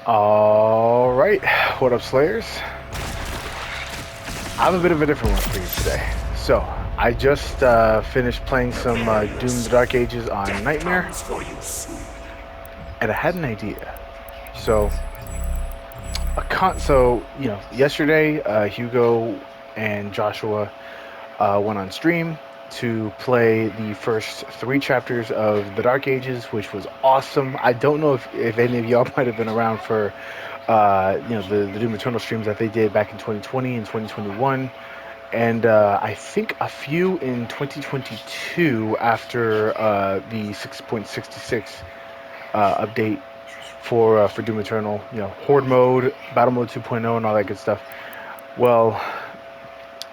All right, what up, Slayers? I have a bit of a different one for you today. So, I just finished playing some Doom: The Dark Ages on Nightmare, and I had an idea. So, yesterday, Hugo and Joshua went on stream to play the first three chapters of The Dark Ages, which was awesome. I don't know if any of y'all might have been around for the Doom Eternal streams that they did back in 2020 and 2021, and I think a few in 2022 after the 6.66 update for Doom Eternal. Horde mode, Battle Mode 2.0, and all that good stuff. Well,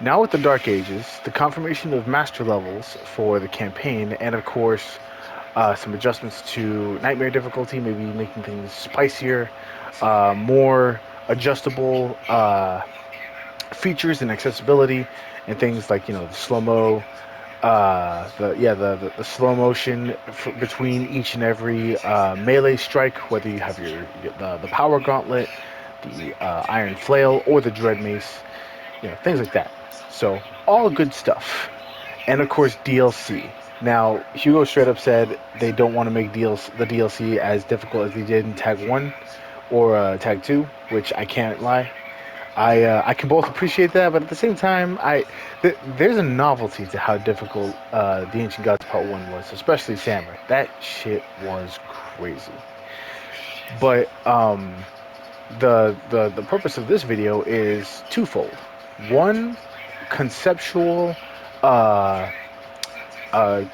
now with the Dark Ages, the confirmation of master levels for the campaign, and of course some adjustments to nightmare difficulty, maybe making things spicier, more adjustable features and accessibility, and things like the slow mo, the slow motion between each and every melee strike, whether you have the power gauntlet, the iron flail, or the dread mace, things like that. So all good stuff, and of course DLC. Now Hugo straight up said they don't want to make the DLC as difficult as they did in Tag 1 or Tag 2, which I can't lie. I can both appreciate that, but at the same time, there's a novelty to how difficult the Ancient Gods Part 1 was, especially Samurai. That shit was crazy. But the purpose of this video is twofold. One, conceptual, uh, uh,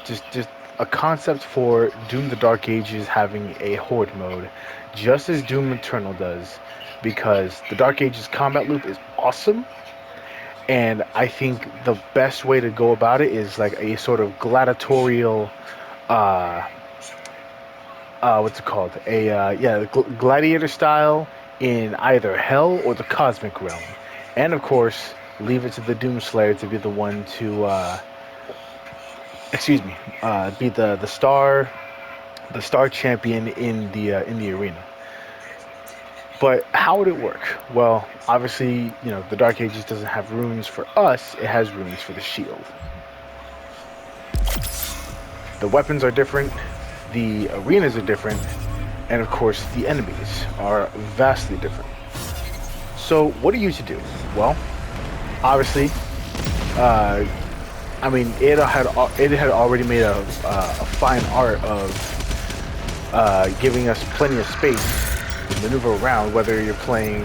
just a concept for Doom: The Dark Ages having a Horde mode, just as Doom Eternal does, because the Dark Ages combat loop is awesome, and I think the best way to go about it is like a sort of gladiatorial, uh, what's it called? Gladiator style in either Hell or the Cosmic Realm, and of course, leave it to the Doomslayer to be the one to, be the star champion in the arena. But how would it work? Well, obviously, the Dark Ages doesn't have runes for us, it has runes for the shield. The weapons are different, the arenas are different, and of course, the enemies are vastly different. So, what are you to do? Well, obviously, it had already made a fine art of giving us plenty of space to maneuver around, whether you're playing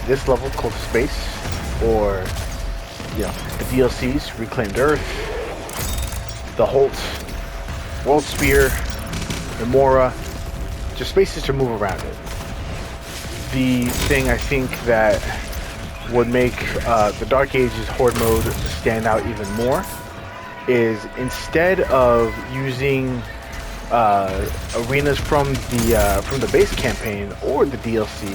this level, Cult of Space, or the DLCs, Reclaimed Earth, the Holt, World Spear, the Mora, just spaces to move around it. The thing I think that would make the Dark Ages Horde mode stand out even more is, instead of using arenas from the base campaign or the DLC,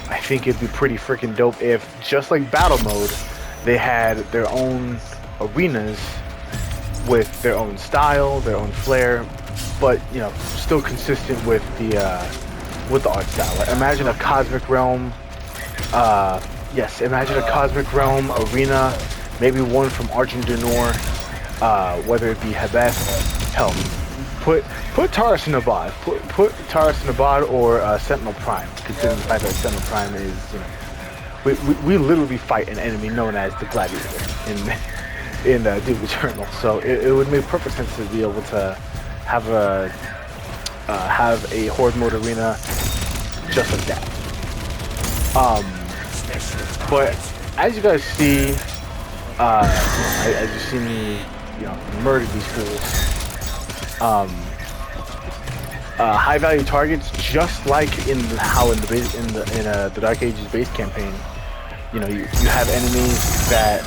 I think it'd be pretty freaking dope if, just like Battle Mode, they had their own arenas with their own style, their own flair, but still consistent with the art style. Like, imagine a Cosmic Realm. Imagine a Cosmic Realm arena, maybe one from Argent Denor, whether it be Hebeth, hell, put Taurus in Abad, put Taurus in Abad or Sentinel Prime, considering the fact that Sentinel Prime is, we literally fight an enemy known as the Gladiator in Doom Eternal, so it would make perfect sense to be able to have a Horde mode arena just like that. But as you guys see, as you see me, murder these fools. High value targets, just like in the Dark Ages base campaign. You have enemies that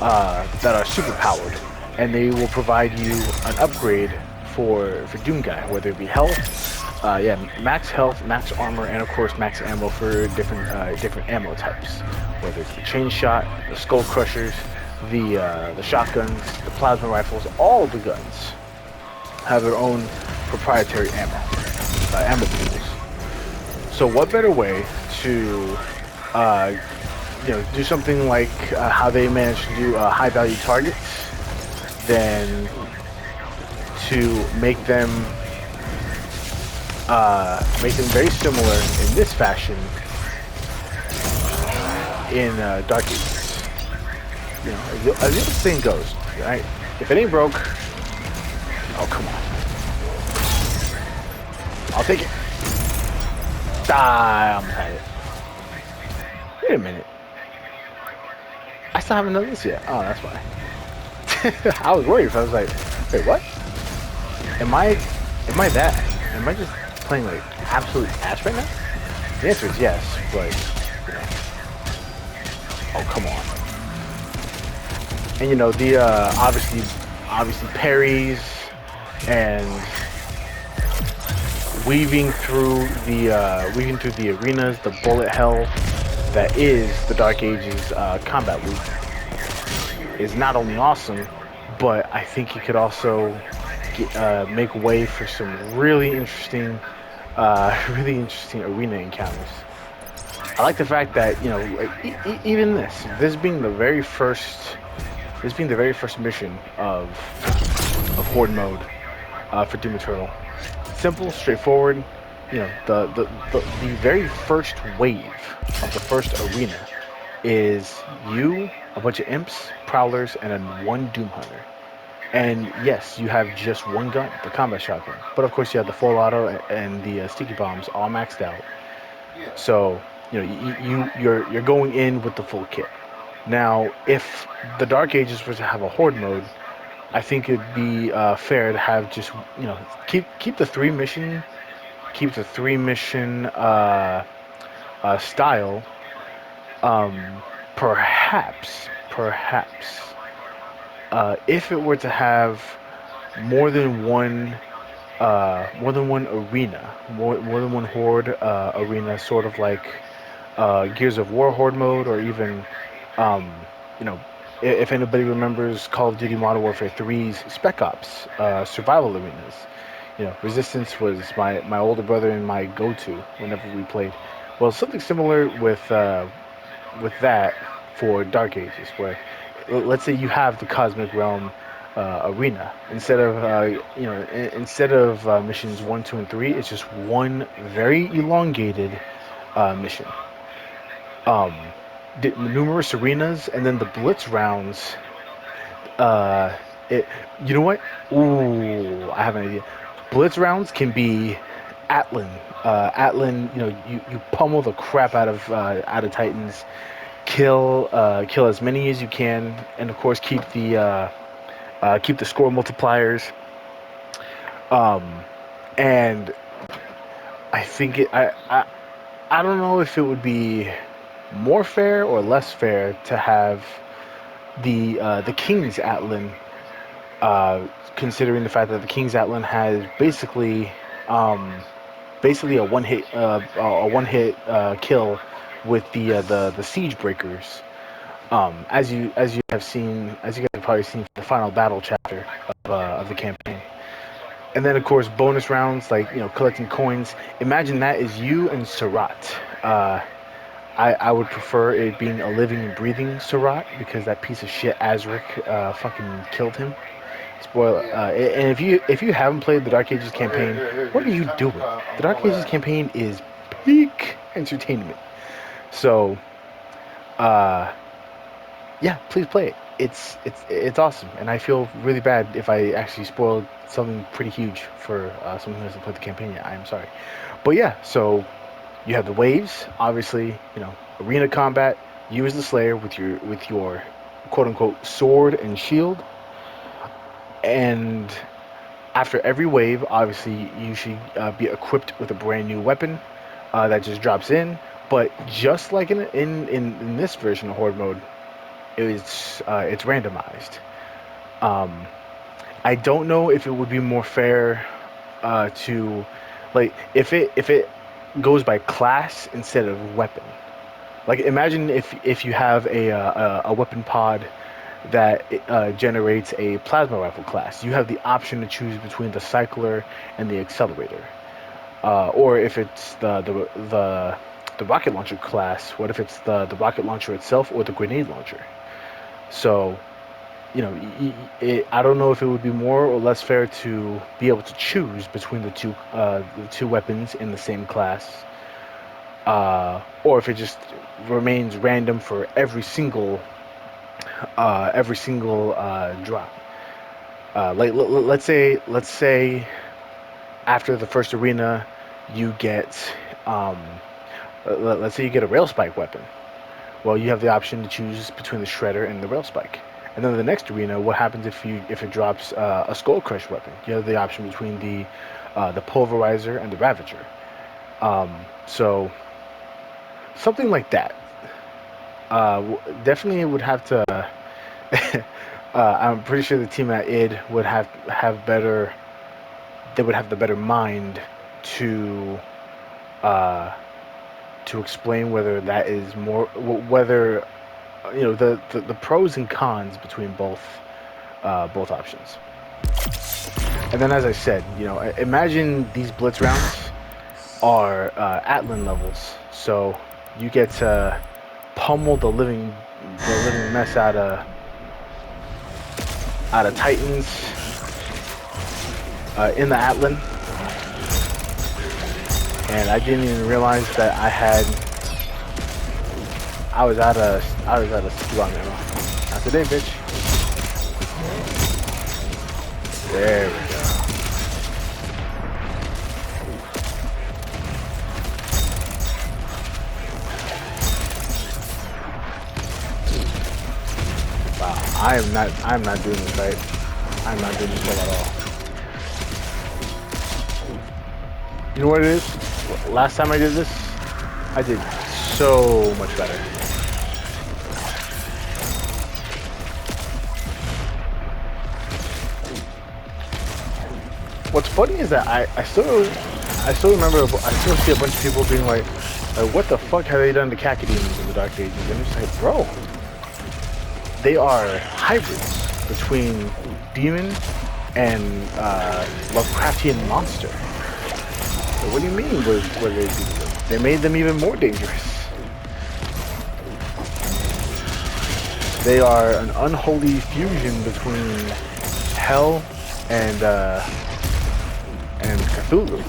are super powered, and they will provide you an upgrade for Doom Guy, whether it be health, max health, max armor, and of course max ammo for different ammo types, whether it's the chain shot, the skull crushers, the shotguns, the plasma rifles. All the guns have their own proprietary ammo pools. So what better way to do something like how they managed to do high value targets than to make them very similar in this fashion in Dark Ages. As the old saying goes, right? If it ain't broke, oh come on, I'll take it. I'm at it. Wait a minute, I still haven't done this yet. Oh, that's why. I was worried. I was like, wait, what? Am I just playing like absolute ass right now? The answer is yes, but oh come on. And the obviously parries and weaving through the arenas, the bullet hell that is the Dark Ages combat loop is not only awesome, but I think it could also make way for some really interesting arena encounters. I like the fact that even this being the very first mission of Horde mode for Doom Eternal. Simple, straightforward. The very first wave of the first arena is you, a bunch of imps, prowlers, and then one Doom Hunter. And yes, you have just one gun, the combat shotgun. But of course, you have the full auto and the sticky bombs all maxed out. So you're going in with the full kit. Now, if the Dark Ages was to have a Horde mode, I think it'd be fair to have just keep the three mission style. Perhaps if it were to have more than one arena, more than one Horde arena, sort of like Gears of War Horde mode, or even you know if anybody remembers Call of Duty Modern Warfare 3's Spec Ops survival arenas. Resistance was my older brother and my go-to whenever we played. Well, something similar with that for Dark Ages, where let's say you have the Cosmic Realm arena. Instead of missions 1, 2, and 3, it's just one very elongated mission. Numerous arenas, and then the blitz rounds. You know what? Ooh, I have an idea. Blitz rounds can be Atlan. Atlan, you pummel the crap out of Titans, kill as many as you can, and of course keep the score multipliers. And I think I don't know if it would be more fair or less fair to have the King's Atlan, considering the fact that the King's Atlan has basically a one hit kill with the siege breakers. As you guys have probably seen the final battle chapter of the campaign. And then of course bonus rounds like collecting coins. Imagine that is you and Surat. I would prefer it being a living and breathing Surat, because that piece of shit Azric fucking killed him. Spoiler. And if you haven't played the Dark Ages campaign, what are you doing? The Dark Ages campaign is peak entertainment. So, yeah, please play it. It's awesome, and I feel really bad if I actually spoiled something pretty huge for someone who hasn't played the campaign yet. I am sorry, but yeah. So you have the waves, obviously. Arena combat. You as the Slayer with your quote unquote sword and shield, and after every wave, obviously you should be equipped with a brand new weapon that just drops in. But just like in this version of Horde mode, it's randomized. I don't know if it would be more fair to, like, if it goes by class instead of weapon. Like, imagine if you have a weapon pod that generates a plasma rifle class. You have the option to choose between the cycler and the accelerator. Or if it's the rocket launcher class, what if it's the rocket launcher itself or the grenade launcher? So, I don't know if it would be more or less fair to be able to choose between the two weapons in the same class, or if it just remains random for every single drop. Let's say after the first arena, you get um, let's say you get a rail spike weapon. Well, you have the option to choose between the shredder and the rail spike. And then the next arena, what happens if it drops a skull crush weapon? You have the option between the pulverizer and the ravager. So something like that. Definitely would have to. I'm pretty sure the team at id would have better. They would have the better mind to explain whether that is more whether the pros and cons between both options. And then, as I said, imagine these blitz rounds are Atlan levels, so you get to pummel the living mess out of Titans in the Atlan. And I didn't even realize that I was out of strong ammo. Not today, bitch. There we go. Wow, I'm not doing this right. I'm not doing this well at all. You know what it is? Last time I did this, I did so much better. What's funny is that I still remember, I still see a bunch of people being like what the fuck have they done to Cacodemons in the Dark Ages? And I'm just like, bro, they are hybrids between demon and Lovecraftian monster. So what do you mean? What did they do? They made them even more dangerous. They are an unholy fusion between hell and Cthulhu.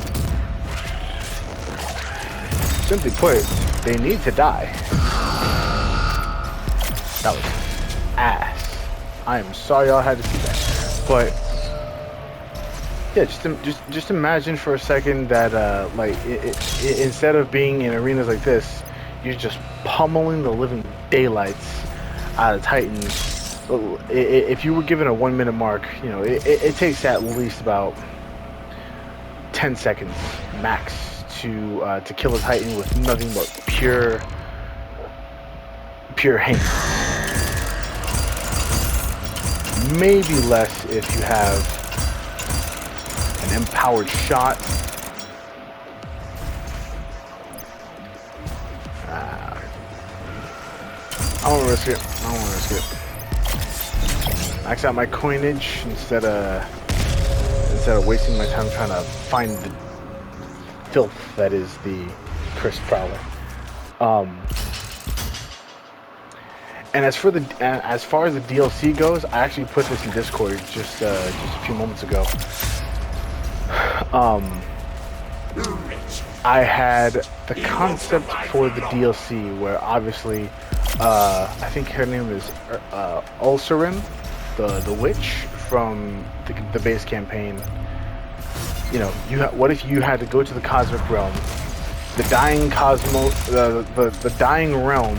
Simply put, they need to die. That was ass. I am sorry y'all had to see that, but yeah, just imagine for a second that instead of being in arenas like this, you're just pummeling the living daylights out of Titans. If you were given a 1 minute mark, it takes at least about 10 seconds max to kill a Titan with nothing but pure hate. Maybe less if you have an empowered shot. I won't risk it. Max out my coinage instead of wasting my time trying to find the filth that is the Cursed Prowler. And as far as the DLC goes, I actually put this in Discord just a few moments ago. I had the concept for the DLC where obviously I think her name is Ulcerin, the witch from the base campaign. What if you had to go to the cosmic realm, the dying the dying realm?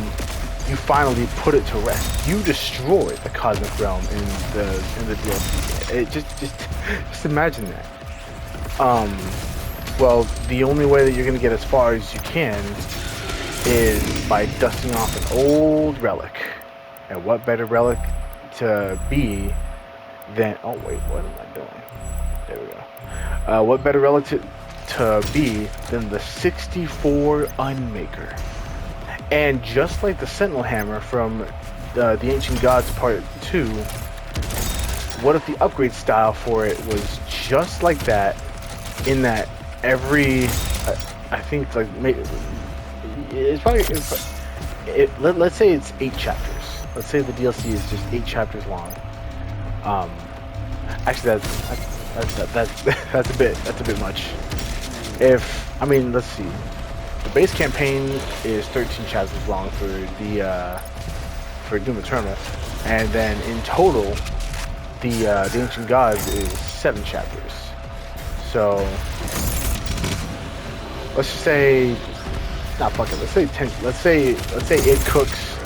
You finally put it to rest. You destroyed the cosmic realm in the DLC. Just imagine that. Well, the only way that you're gonna get as far as you can is by dusting off an old relic. And what better relic to be than... Oh wait, what am I doing? There we go. What better relic to be than the 64 Unmaker? And just like the Sentinel Hammer from the Ancient Gods Part 2, what if the upgrade style for it was just like that, in that every I think like it's probably let's say it's 8 chapters. Let's say the DLC is just 8 chapters long. Actually, that's a bit much. I mean, let's see. The base campaign is 13 chapters long for the for Doom Eternal, and then in total, the Ancient Gods is 7 chapters. So let's just say, nah, fuck it. Let's say 10. Let's say it cooks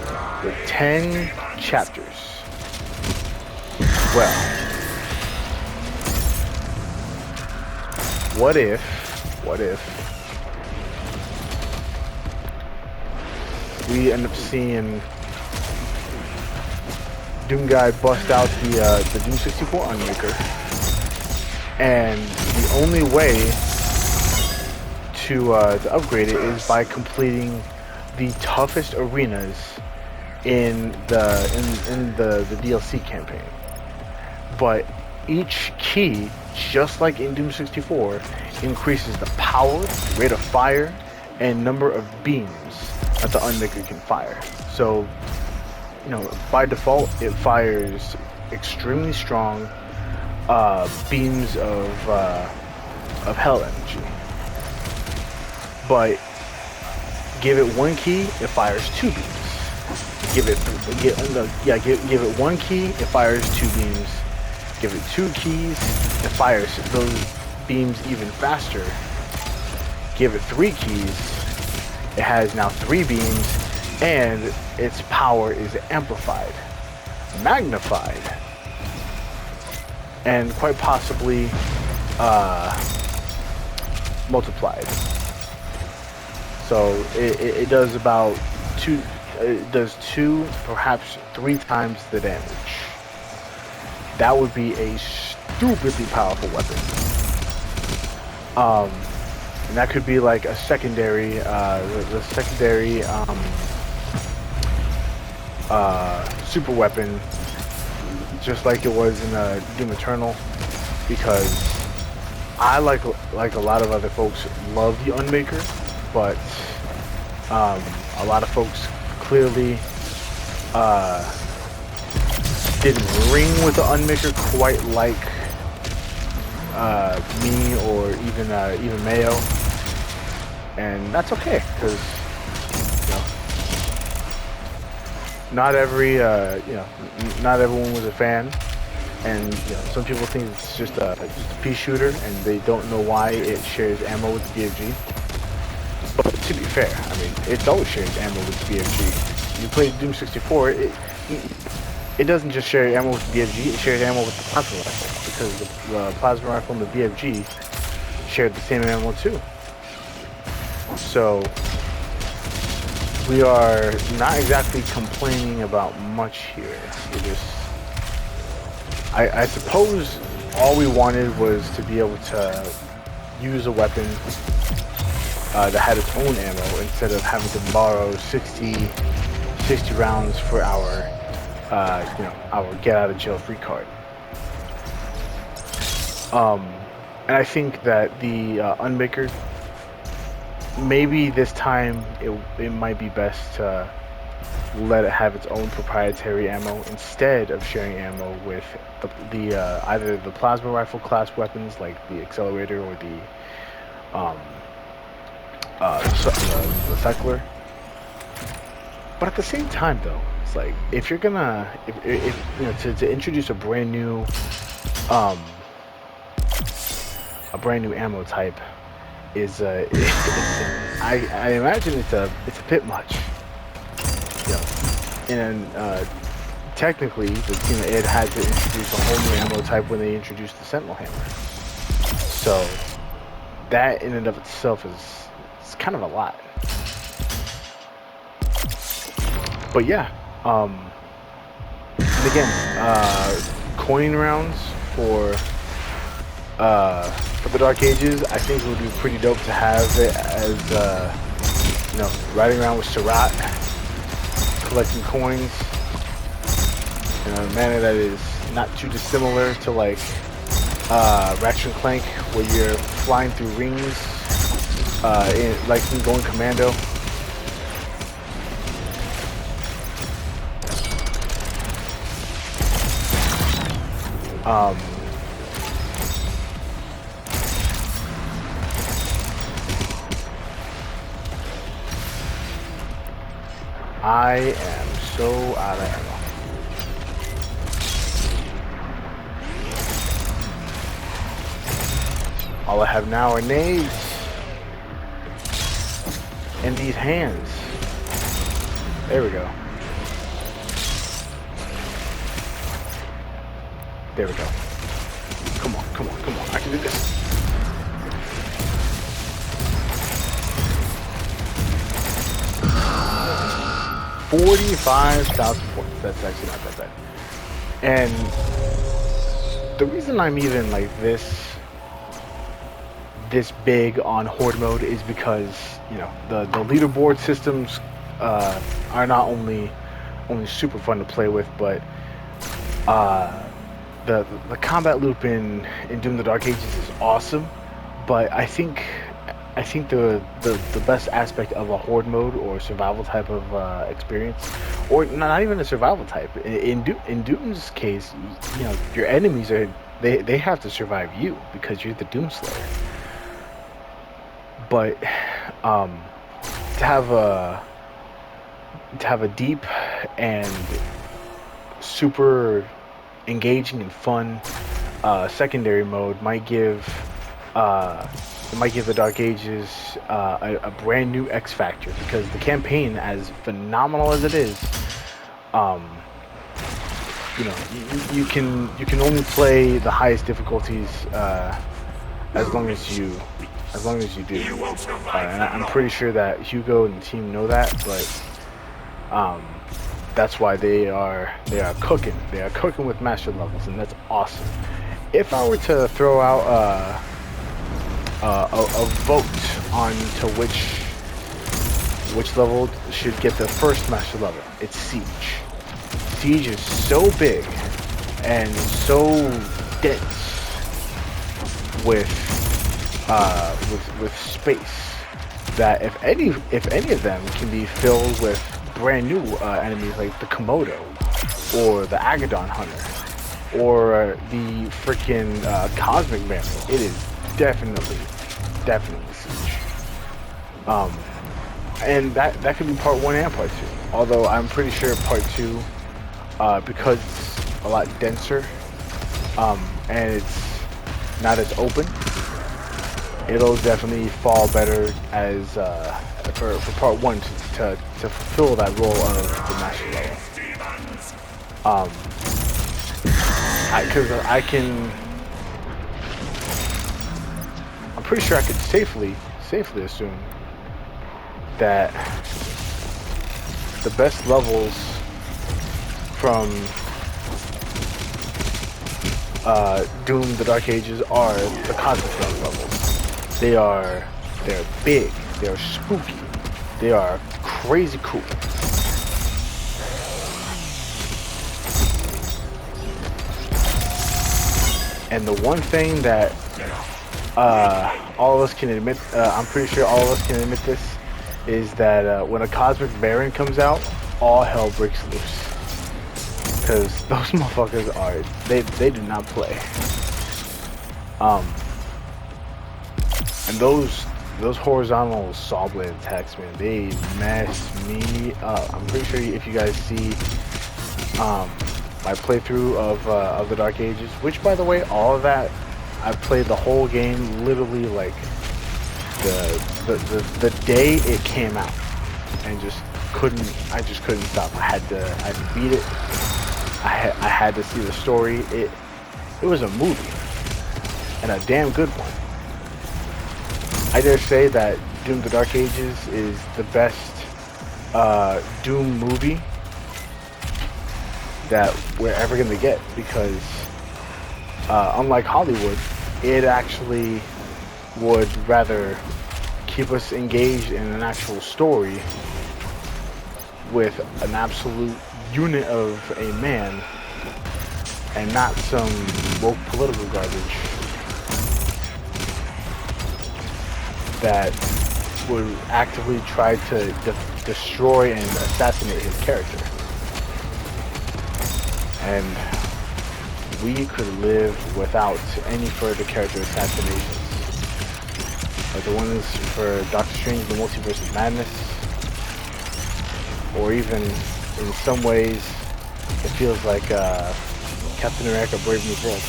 with 10 chapters. Well, what if we end up seeing Doom Guy bust out the Doom 64 Unmaker, and the only way to upgrade it is by completing the toughest arenas in the DLC campaign. But each key, just like in Doom 64, increases the power, rate of fire, and number of beams that the Unmaker can fire. So, you know, by default, it fires extremely strong beams of hell energy. But give it 1 key, it fires 2 beams. Give it 1 key, it fires 2 beams. Give it 2 keys, it fires those beams even faster. Give it 3 keys, it has now 3 beams, and its power is amplified, magnified, and quite possibly multiplied. So it does about 2, perhaps 3 times the damage. That would be a stupidly powerful weapon. And that could be like a secondary, the secondary super weapon, just like it was in Doom Eternal, because I like a lot of other folks love the Unmaker, but a lot of folks clearly didn't ring with the Unmaker quite like me or even Mayo, and that's okay, because you know, not everyone was a fan, and you know, some people think it's just a pea shooter and they don't know why it shares ammo with the BFG. But to be fair, I mean, it always shares ammo with the BFG. You play Doom 64, it doesn't just share ammo with the BFG, it shares ammo with the plasma rifle, because the plasma rifle and the BFG shared the same ammo too. So we are not exactly complaining about much here. We just, I suppose all we wanted was to be able to use a weapon that had its own ammo instead of having to borrow 60 rounds for our our get out of jail free card. And I think that the Unmaker, maybe this time it might be best to let it have its own proprietary ammo instead of sharing ammo with the either the plasma rifle class weapons like the accelerator or the cycler. But at the same time, though, it's like if you're gonna if you know, to introduce a brand new ammo type is I imagine it's a bit much. You know, and technically, it had to introduce a whole new ammo type when they introduced the Sentinel Hammer. So that in and of itself is kind of a lot. But yeah, and again, coin rounds for the Dark Ages, I think it would be pretty dope to have it as you know, riding around with Surat, collecting coins in a manner that is not too dissimilar to like Ratchet and Clank, where you're flying through rings like going commando. I am so out of ammo. All I have now are nades. And these hands. There we go. There we go. Come on, come on, come on. I can do this. $45,000 points. That's actually not that bad. And the reason I'm even like this big on Horde mode is because, you know, the leaderboard systems are not only super fun to play with, but the combat loop in Doom the Dark Ages is awesome. But I think the best aspect of a Horde mode or survival type of experience, or not even a survival type, in Doom's case, you know, your enemies are they have to survive you because you're the Doomslayer. But to have a deep and super engaging and fun secondary mode might give the Dark Ages a brand new X factor, because the campaign, as phenomenal as it is, you know, you can only play the highest difficulties as long as you do. And I'm pretty sure that Hugo and the team know that, but that's why they are cooking. They are cooking with master levels, and that's awesome. If I were to throw out a vote on to which level should get the first master level, it's Siege. Siege is so big and so dense with space that if any of them can be filled with brand new enemies like the Komodo or the Agadon Hunter or the freaking Cosmic Mammal, it is definitely Siege. And that could be part 1 and part 2. Although I'm pretty sure part 2, because it's a lot denser, and it's not as open, it'll definitely fall better as for part 1 to fulfill that role of the master level. I'm pretty sure I could safely assume that the best levels from Doom the Dark Ages are the Cosmic Realm levels. They're big, they're spooky, they are crazy cool. And the one thing that all of us can admit, I'm pretty sure all of us can admit this, is that when a Cosmic Baron comes out, all hell breaks loose. Because those motherfuckers they do not play. And those horizontal saw blade attacks, man, they mess me up. I'm pretty sure if you guys see my playthrough of the Dark Ages, which, by the way, all of that, I played the whole game literally like the day it came out, and I just couldn't stop. I had to beat it. I had to see the story. It was a movie, and a damn good one. I dare say that Doom the Dark Ages is the best Doom movie that we're ever going to get, because unlike Hollywood, it actually would rather keep us engaged in an actual story with an absolute unit of a man and not some woke political garbage that would actively try to destroy and assassinate his character. And we could live without any further character assassinations. Like the ones for Doctor Strange, the Multiverse of Madness, or even in some ways it feels like Captain America Brave New World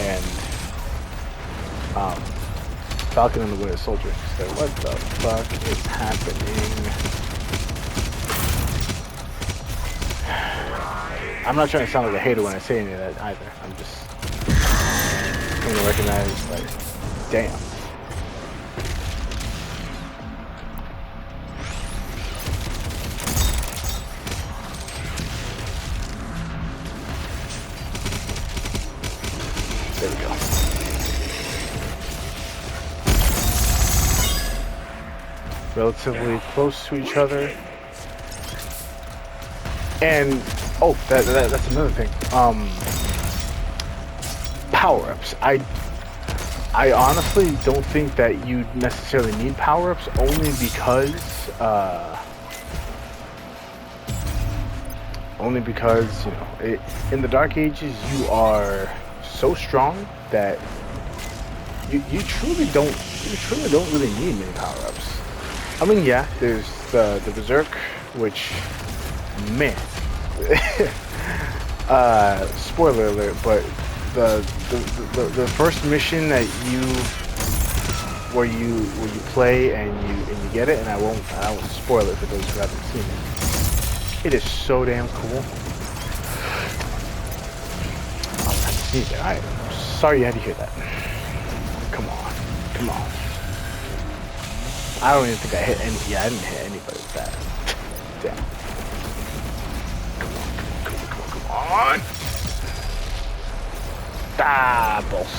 and Falcon and the Winter Soldier. So what the fuck is happening? I'm not trying to sound like a hater when I say any of that either. I'm just coming to recognize, like, damn. There we go. Relatively close to each other. And oh, that's another thing. Power-ups. I honestly don't think that you necessarily need power-ups, only because you know, in the Dark Ages you are so strong that you truly don't really need many power-ups. I mean, yeah, there's the Berserk, which, man, spoiler alert, but the first mission that where you play and you get it, and I won't spoil it for those who haven't seen it. It is so damn cool. I'll have to see it. I'm sorry you had to hear that. Come on. I don't even think I hit any. Yeah, I didn't hit anybody with that. Damn. Come on. Ah, boss.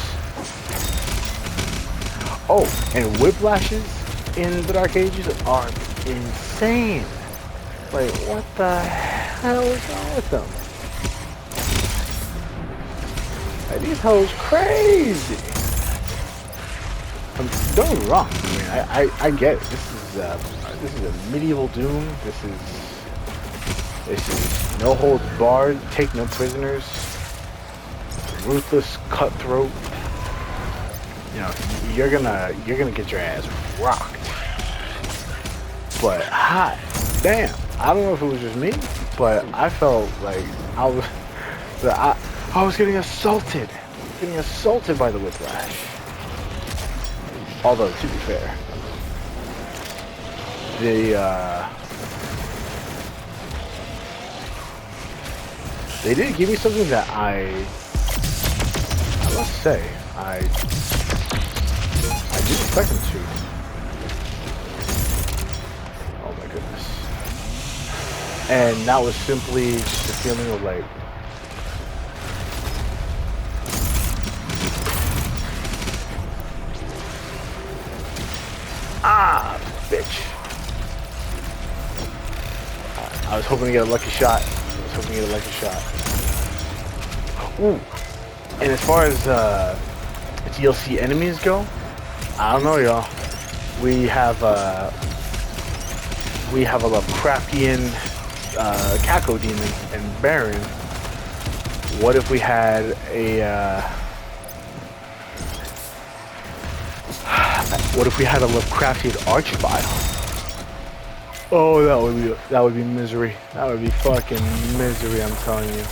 Oh, and whiplashes in the Dark Ages are insane. Like, what the hell is wrong with them? Like, these hoes crazy. Don't get me wrong. I mean, I get it. This is a medieval Doom. This is no holds barred, take no prisoners, ruthless cutthroat. You know, you're gonna get your ass rocked. But hot damn, I don't know if it was just me, but I felt like I was getting assaulted by the whiplash. Although, to be fair, they did give me something that I must say I didn't expect them to. Oh my goodness! And that was simply just a feeling of like, ah, bitch. I was hoping to get a lucky shot. Ooh. And as far as DLC enemies go, I don't know, y'all. We have a Lovecraftian Caco demon and Baron. What if we had a Lovecraftian Archvile? Oh, that would be misery. That would be fucking misery, I'm telling you.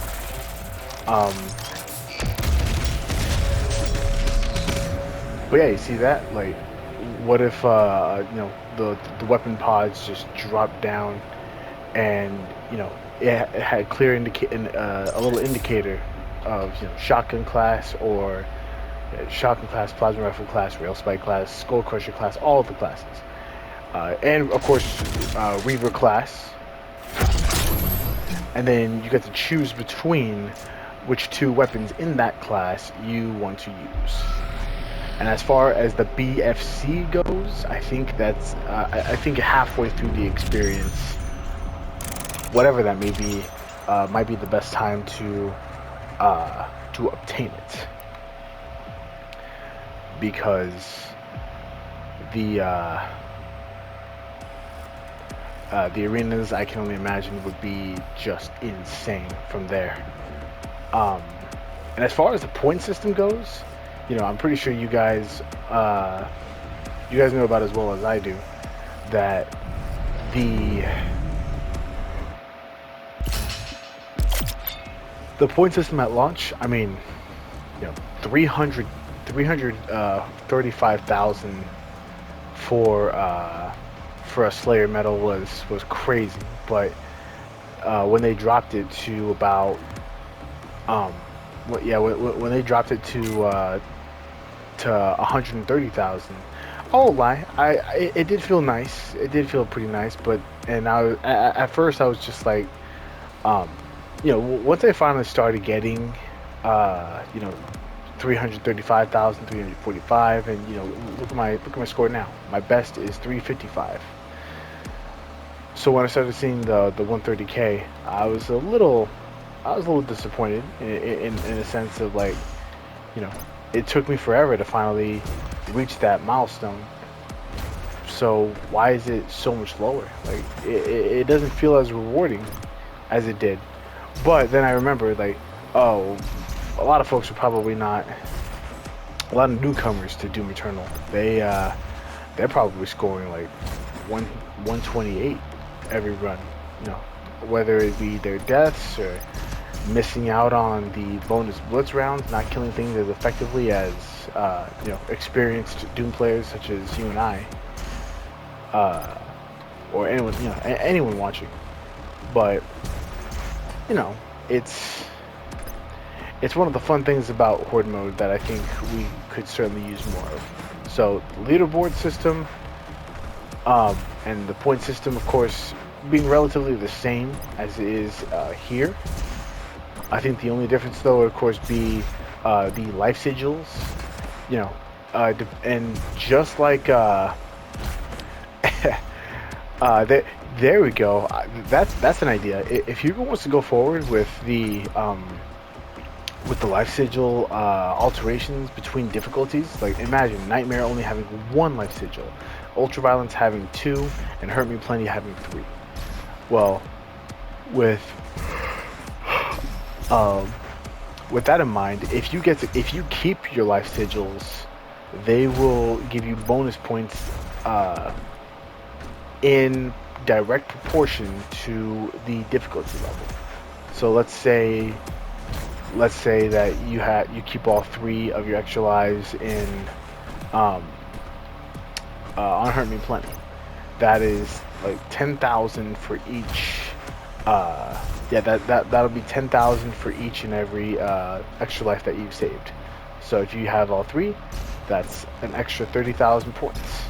But yeah, you see that? Like, what if you know, the weapon pods just dropped down, and you know, it had clear a little indicator of, you know, shotgun class or shotgun class, plasma rifle class, rail spike class, skull crusher class, all of the classes. And of course, Reaver class, and then you get to choose between which two weapons in that class you want to use. And as far as the BFC goes, I think that's I think halfway through the experience, whatever that may be, might be the best time to obtain it, because The arenas, I can only imagine, would be just insane from there. Um, and as far as the point system goes, I'm pretty sure you guys know about as well as I do that the the point system at launch. I mean, 300, 335,000 for a Slayer medal was crazy, but when they dropped it to about when they dropped it to 130,000, I won't lie, it did feel nice. It did feel pretty nice, but at first I was just like, once I finally started getting 335,000, 345, and look at my score now. My best is 355. So when I started seeing the 130K, I was a little disappointed in a sense of like, it took me forever to finally reach that milestone. So why is it so much lower? Like it doesn't feel as rewarding as it did. But then I remembered, like, oh, a lot of folks are probably not, a lot of newcomers to Doom Eternal. They're probably scoring like 128 every run. Whether it be their deaths or missing out on the bonus blitz rounds, not killing things as effectively as experienced Doom players such as you and I, or anyone watching. But it's one of the fun things about Horde mode that I think we could certainly use more of. So leaderboard system, and the point system, of course, being relatively the same as it is here. I think the only difference, though, would of course be the life sigils. And just like there we go. That's an idea. If Hugo wants to go forward with the life sigil alterations between difficulties, like imagine Nightmare only having one life sigil, Ultraviolence having 2, and Hurt Me Plenty having 3. Well, with that in mind, if you keep your life sigils, they will give you bonus points in direct proportion to the difficulty level. So let's say that you keep all 3 of your extra lives in on Hurt Me Plenty. That is like 10,000 for each. That'll be 10,000 for each and every extra life that you've saved. So if you have all 3, that's an extra 30,000 points.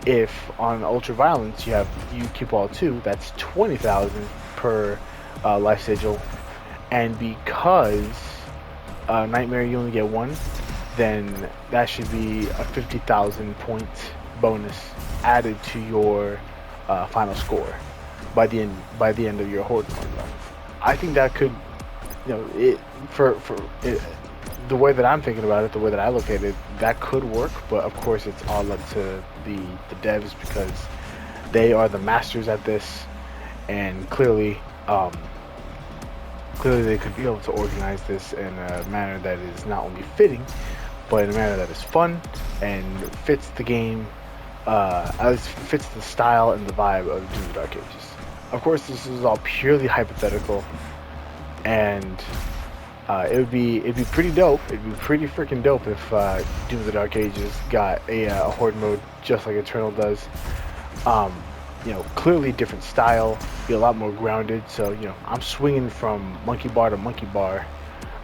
If on Ultraviolence you keep all 2, that's 20,000 per life sigil. And because Nightmare you only get 1, then that should be a 50,000 point bonus added to your final score by the end of your Horde mode run. I think that could, the way that I'm thinking about it, the way that I look at it, that could work. But of course, it's all up to the devs, because they are the masters at this, and clearly they could be able to organize this in a manner that is not only fitting, but in a manner that is fun and fits the game, at least fits the style and the vibe of Doom the Dark Ages. Of course, this is all purely hypothetical, and it would be pretty dope. It'd be pretty freaking dope if Doom of the Dark Ages got a Horde mode just like Eternal does. Clearly different style, be a lot more grounded. So I'm swinging from monkey bar to monkey bar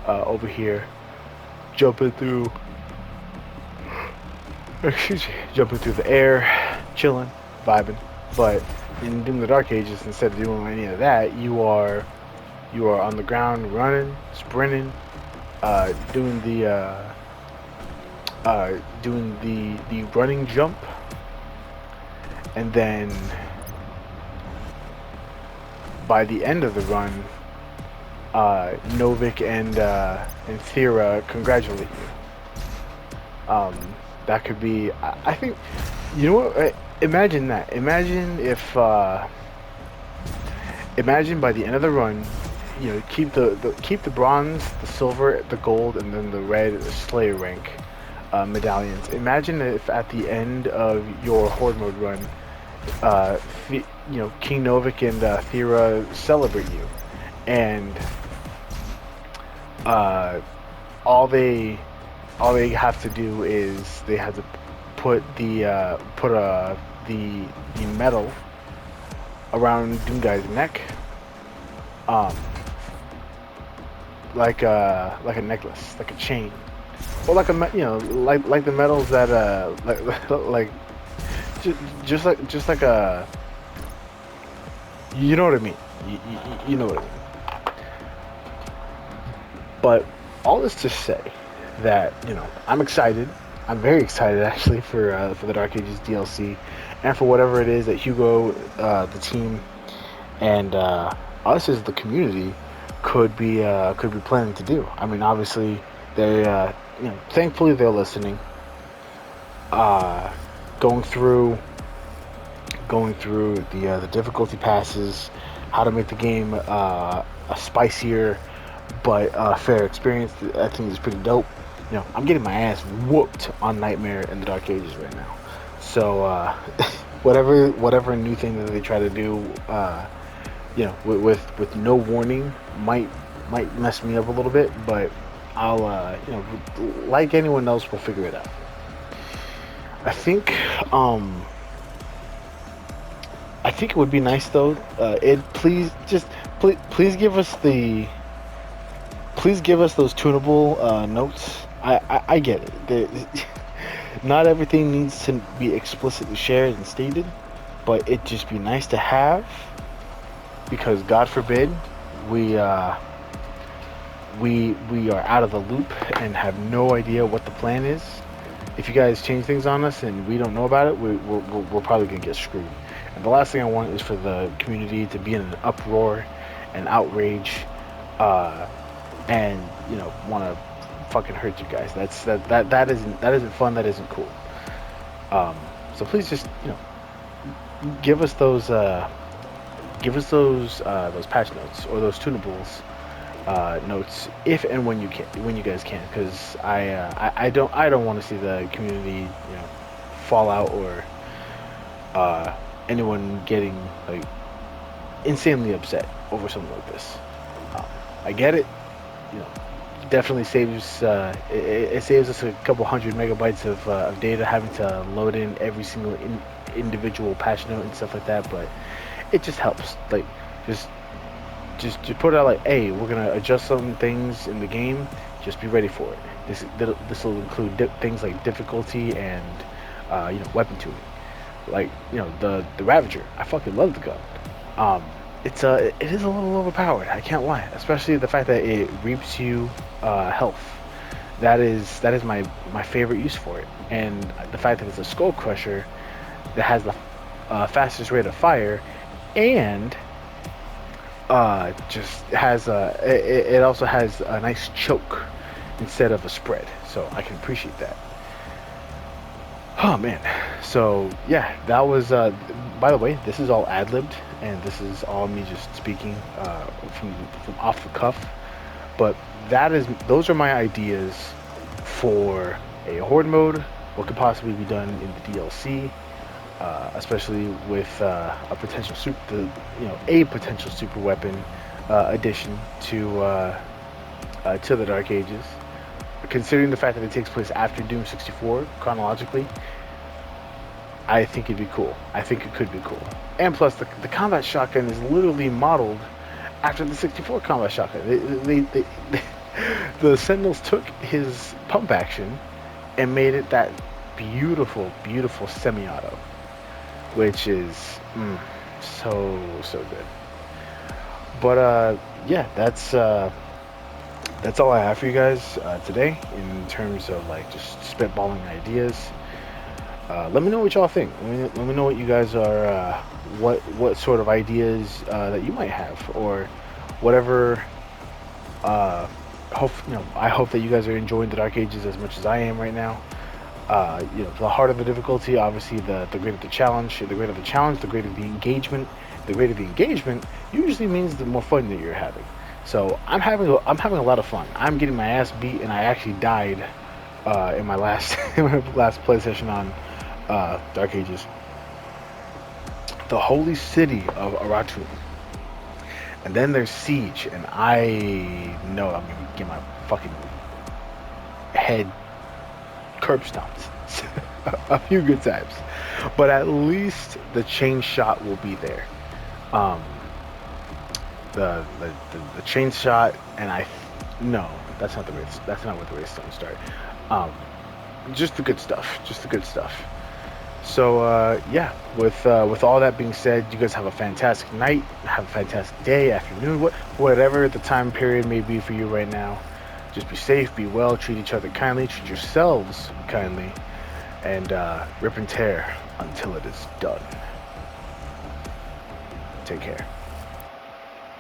over here, jumping through the air, chilling, vibing. But in Doom of the Dark Ages, instead of doing any of that, you are on the ground, running, sprinting, doing the running jump, and then by the end of the run, Novik and Thera congratulate you. That could be, I think, what? Imagine that. Imagine if imagine by the end of the run, you know, keep the bronze, the silver, the gold, and then the red Slayer rank medallions. Imagine if at the end of your Horde mode run, you know, King Novik and Thera celebrate you, and uh, all they have to do is they have to put the medal around Doomguy's neck, um, like a necklace, like a chain, or like you know, like the medals that like just like a, you know what I mean, you know what I mean. But all this to say that, you know, I'm excited. I'm very excited actually for the Dark Ages DLC, and for whatever it is that Hugo, the team, and us as the community could be planning to do. I mean, obviously they, you know, thankfully they're listening. Uh, going through the difficulty passes, how to make the game a spicier but fair experience. I think it's pretty dope. You know, I'm getting my ass whooped on Nightmare in the Dark Ages right now. So whatever new thing that they try to do, you know, with no warning, might mess me up a little bit. But I'll, you know, like anyone else, we'll figure it out. I think it would be nice though. Please give us those tunable notes. I get it. Not everything needs to be explicitly shared and stated, but it'd just be nice to have, because God forbid we are out of the loop and have no idea what the plan is. If you guys change things on us and we don't know about it, we're probably gonna get screwed. And the last thing I want is for the community to be in an uproar and outrage, and, you know, want to fucking hurt you guys. That isn't fun. That isn't cool. So please just, you know, give us those patch notes or those tunables notes if and when you guys can, because I don't want to see the community, you know, fall out, or anyone getting like insanely upset over something like this. I get it, you know, definitely saves it saves us a couple hundred megabytes of data having to load in every single individual patch note and stuff like that, but it just helps. Like, just put it out like, hey, we're gonna adjust some things in the game, just be ready for it. This will include things like difficulty and you know, weapon tuning. Like, you know, the Ravager, I fucking love the gun. It is a little overpowered, I can't lie, especially the fact that it reaps you health. That is my favorite use for it, and the fact that it's a skull crusher that has the fastest rate of fire, and just has it also has a nice choke instead of a spread, so I can appreciate that. Oh man, so yeah, that was by the way, this is all ad-libbed, and this is all me just speaking from off the cuff, but those are my ideas for a Horde mode, what could possibly be done in the DLC, especially with a potential super weapon addition to the Dark Ages. Considering the fact that it takes place after Doom 64 chronologically, I think it'd be cool. I think it could be cool. And plus, the combat shotgun is literally modeled after the 64 combat shotgun. The Sentinels took his pump action and made it that beautiful, beautiful semi-auto, which is so good. But yeah, that's all I have for you guys today in terms of like just spitballing ideas. Let me know what y'all think. Let me know what you guys are, what sort of ideas that you might have, or whatever. I hope that you guys are enjoying the Dark Ages as much as I am right now. You know, the harder the difficulty, obviously, the greater the challenge. The greater the challenge, the greater the engagement, the greater the engagement usually means the more fun that you're having. So I'm having a lot of fun. I'm getting my ass beat, and I actually died in my last in my last play session on Dark Ages. The holy city of Aratum. And then there's Siege, and I know I'm gonna get my fucking head curb stomped a few good times. But at least the chain shot will be there. The chain shot, and no, that's not the race. That's not what the race don't start. Just the good stuff. Just the good stuff. So yeah, with all that being said, you guys have a fantastic night, have a fantastic day, afternoon, whatever the time period may be for you right now. Just be safe, be well, treat each other kindly, treat yourselves kindly, and rip and tear until it is done. Take care.